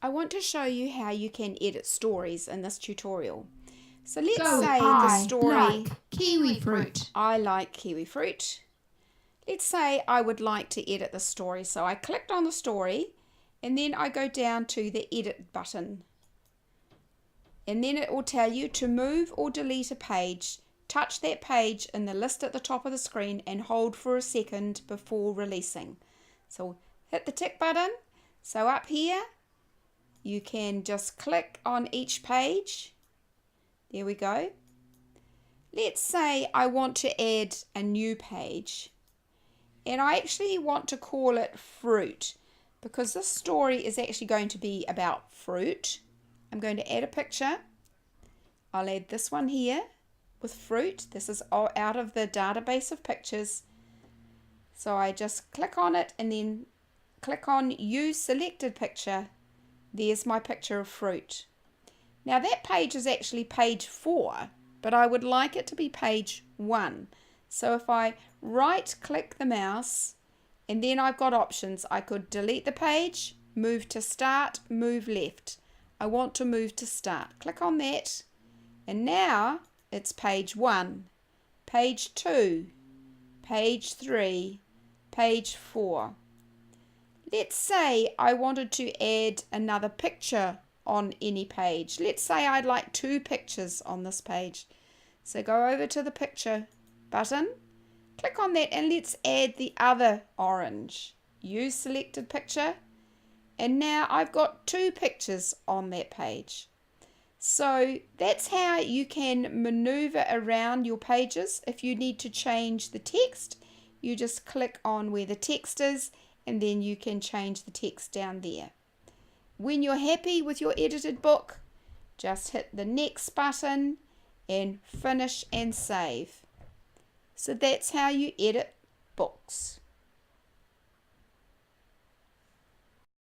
I want to show you how you can edit stories in this tutorial. So let's So say the story, like kiwi fruit. I like kiwi fruit. Let's say I would like to edit the story. So I clicked on the story and then I go down to the edit button. And then it will tell you to move or delete a page. Touch that page in the list at the top of the screen and hold for a second before releasing. So hit the tick button. So up here, you can just click on each page. There we go. Let's say I want to add a new page. And I actually want to call it fruit because this story is actually going to be about fruit. I'm going to add a picture. I'll add this one here with fruit. This is out of the database of pictures. So I just click on it and then click on Use Selected Picture. There's my picture of fruit. Now that page is actually page 4, but I would like it to be page 1. So if I right click the mouse and then I've got options, I could delete the page, move to start, move left. I want to move to start. Click on that and now it's page 1, page 2, page 3, page 4. Let's say I wanted to add another picture on any page. Let's say I'd like 2 pictures on this page. So go over to the picture button, click on that and let's add the other orange. Use selected picture and now I've got 2 pictures on that page. So that's how you can maneuver around your pages. If you need to change the text, you just click on where the text is and then you can change the text down there. When you're happy with your edited book, just hit the next button and finish and save. So that's how you edit books.